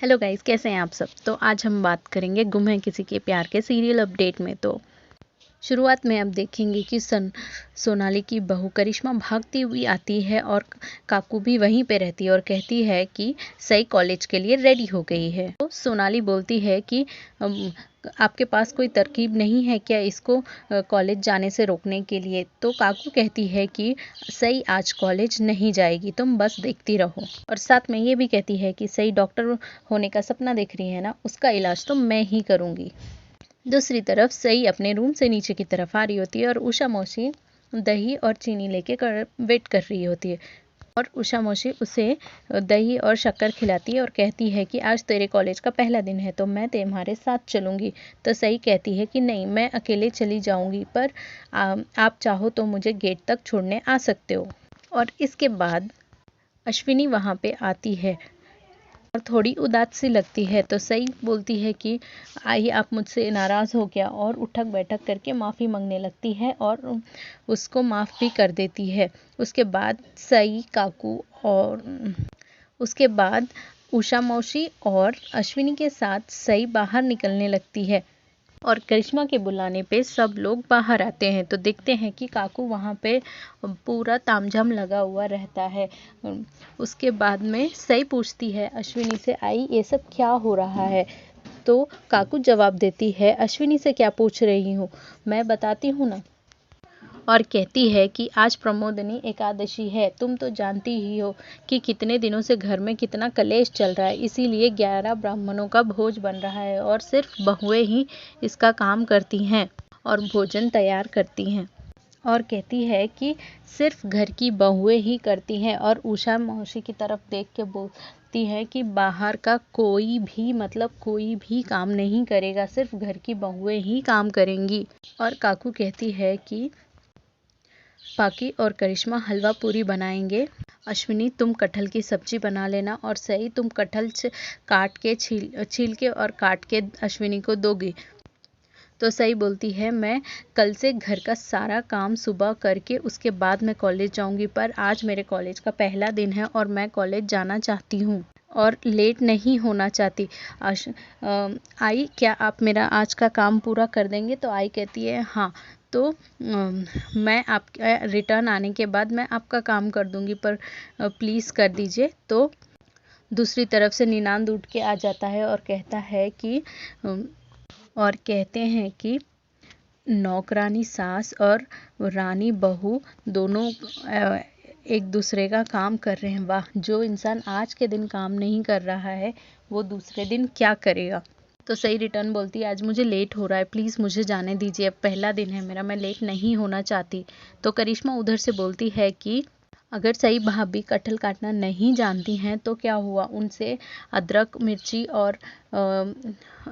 Hello guys, कैसे हैं आप सब। तो आज हम बात करेंगे गुम है किसी के प्यार के सीरियल अपडेट में। तो शुरुआत में आप देखेंगे कि सोनाली की बहू करिश्मा भागती हुई आती है और काकू भी वहीं पे रहती है और कहती है कि सई कॉलेज के लिए रेडी हो गई है। तो सोनाली बोलती है कि आपके पास कोई तरकीब नहीं है क्या इसको कॉलेज जाने से रोकने के लिए। तो काकू कहती है कि सई आज कॉलेज नहीं जाएगी, तुम बस देखती रहो। और साथ में ये भी कहती है कि सई डॉक्टर होने का सपना देख रही है ना, उसका इलाज तो मैं ही करूँगी। दूसरी तरफ सई अपने रूम से नीचे की तरफ आ रही होती है और उषा मौसी दही और चीनी लेके वेट कर रही होती है। और उषा मौसी उसे दही और शक्कर खिलाती है और कहती है कि आज तेरे कॉलेज का पहला दिन है तो मैं तुम्हारे साथ चलूँगी। तो सई कहती है कि नहीं, मैं अकेले चली जाऊँगी, पर आप चाहो तो मुझे गेट तक छोड़ने आ सकते हो। और इसके बाद अश्विनी वहाँ पे आती है और थोड़ी उदास सी लगती है। तो सई बोलती है कि आइए, आप मुझसे नाराज़ हो गया, और उठक बैठक करके माफ़ी मांगने लगती है और उसको माफ़ भी कर देती है। उसके बाद सई, काकू और उसके बाद उषा मौसी और अश्विनी के साथ सई बाहर निकलने लगती है और करिश्मा के बुलाने पे सब लोग बाहर आते हैं। तो देखते हैं कि काकू वहाँ पे पूरा तामझाम लगा हुआ रहता है। उसके बाद में सई पूछती है अश्विनी से, आई ये सब क्या हो रहा है। तो काकू जवाब देती है, अश्विनी से क्या पूछ रही हूँ, मैं बताती हूँ ना। और कहती है कि आज प्रमोदनी एकादशी है, तुम तो जानती ही हो कि कितने दिनों से घर में कितना कलेश चल रहा है, इसीलिए 11 ब्राह्मणों का भोज बन रहा है और सिर्फ बहुएं ही इसका काम करती हैं और भोजन तैयार करती हैं। और कहती है कि सिर्फ घर की बहुएं ही करती हैं और उषा मौसी की तरफ देख के बोलती है कि बाहर का कोई भी, मतलब कोई भी काम नहीं करेगा, सिर्फ घर की बहुएं ही काम करेंगी। और काकू कहती है कि पाकी और करिश्मा हलवा पूरी बनाएंगे, अश्विनी तुम कटहल की सब्जी बना लेना, और सई तुम कटहल काट के छील के और काट के अश्विनी को दोगी। तो सई बोलती है, मैं कल से घर का सारा काम सुबह करके उसके बाद मैं कॉलेज जाऊंगी, पर आज मेरे कॉलेज का पहला दिन है और मैं कॉलेज जाना चाहती हूँ और लेट नहीं होना चाहती। आई, क्या आप मेरा आज का काम पूरा कर देंगे। तो आई कहती है हाँ। तो मैं आपका रिटर्न आने के बाद मैं आपका काम कर दूंगी, पर प्लीज़ कर दीजिए। तो दूसरी तरफ से निनांद उठ के आ जाता है और कहता है कि और कहते हैं कि नौकरानी सास और रानी बहू दोनों एक दूसरे का काम कर रहे हैं। वाह, जो इंसान आज के दिन काम नहीं कर रहा है वो दूसरे दिन क्या करेगा। तो सही रिटर्न बोलती है, आज मुझे लेट हो रहा है, प्लीज़ मुझे जाने दीजिए, अब पहला दिन है मेरा, मैं लेट नहीं होना चाहती। तो करिश्मा उधर से बोलती है कि अगर सही भाभी कटहल काटना नहीं जानती हैं तो क्या हुआ, उनसे अदरक मिर्ची और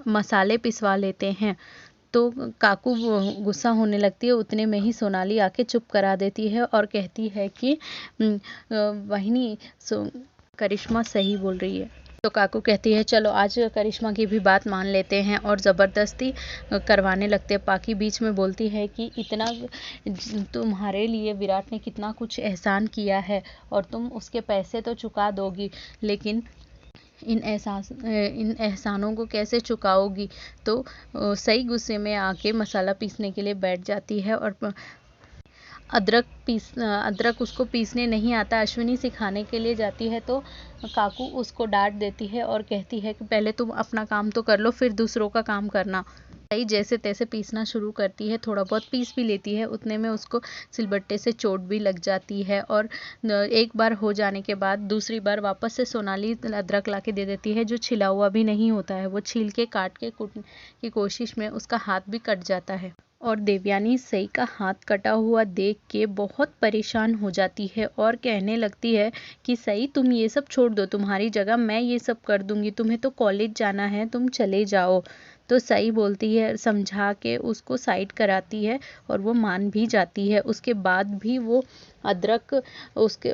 मसाले पिसवा लेते हैं। तो काकू गुस्सा होने लगती है, उतने में ही सोनाली आके चुप करा देती है और कहती है कि वहिनी करिश्मा सही बोल रही है। तो काकू कहती है चलो आज करिश्मा की भी बात मान लेते हैं, और ज़बरदस्ती करवाने लगते हैं। पाकी बीच में बोलती है कि इतना तुम्हारे लिए विराट ने कितना कुछ एहसान किया है और तुम उसके पैसे तो चुका दोगी, लेकिन इन एहसानों को कैसे चुकाओगी। तो सही गुस्से में आके मसाला पीसने के लिए बैठ जाती है और अदरक उसको पीसने नहीं आता, अश्विनी सिखाने के लिए जाती है। तो काकू उसको डांट देती है और कहती है कि पहले तुम अपना काम तो कर लो, फिर दूसरों का काम करना। सही जैसे तैसे पीसना शुरू करती है, थोड़ा बहुत पीस भी लेती है, उतने में उसको सिलबट्टे से चोट भी लग जाती है। और एक बार हो जाने के बाद दूसरी बार वापस से सोनाली अदरक ला के दे देती है, जो छिला हुआ भी नहीं होता है, वो छील के काट के कूटने की कोशिश में उसका हाथ भी कट जाता है। और देवयानी सई का हाथ कटा हुआ देख के बहुत परेशान हो जाती है और कहने लगती है कि सई तुम ये सब छोड़ दो, तुम्हारी जगह मैं ये सब कर दूंगी, तुम्हें तो कॉलेज जाना है, तुम चले जाओ। तो सई बोलती है, समझा के उसको साइड कराती है और वो मान भी जाती है। उसके बाद भी वो अदरक उसके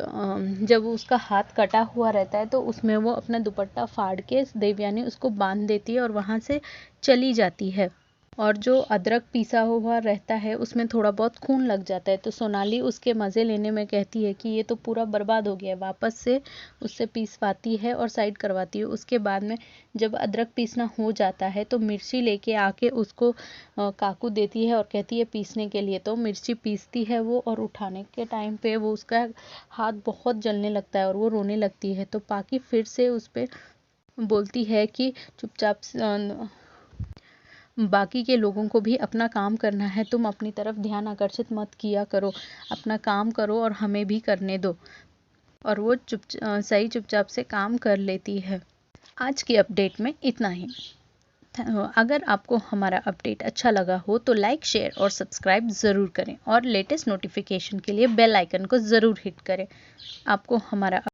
जब उसका हाथ कटा हुआ रहता है तो उसमें वो अपना दुपट्टा फाड़ के देवयानी उसको बांध देती है और वहाँ से चली जाती है। और जो अदरक पीसा हुआ रहता है उसमें थोड़ा बहुत खून लग जाता है। तो सोनाली उसके मज़े लेने में कहती है कि ये तो पूरा बर्बाद हो गया है, वापस से उससे पीसवाती है और साइड करवाती है। उसके बाद में जब अदरक पीसना हो जाता है तो मिर्ची लेके आके उसको काकू देती है और कहती है पीसने के लिए। तो मिर्ची पीसती है वो, और उठाने के टाइम पे वो उसका हाथ बहुत जलने लगता है और वो रोने लगती है। तो पाकी फिर से उस पर बोलती है कि चुपचाप बाकी के लोगों को भी अपना काम करना है, तुम अपनी तरफ ध्यान आकर्षित मत किया करो, अपना काम करो और हमें भी करने दो। और वो चुपचाप से काम कर लेती है। आज की अपडेट में इतना ही। अगर आपको हमारा अपडेट अच्छा लगा हो तो लाइक, शेयर और सब्सक्राइब ज़रूर करें और लेटेस्ट नोटिफिकेशन के लिए बेल आइकन को ज़रूर हिट करें। आपको हमारा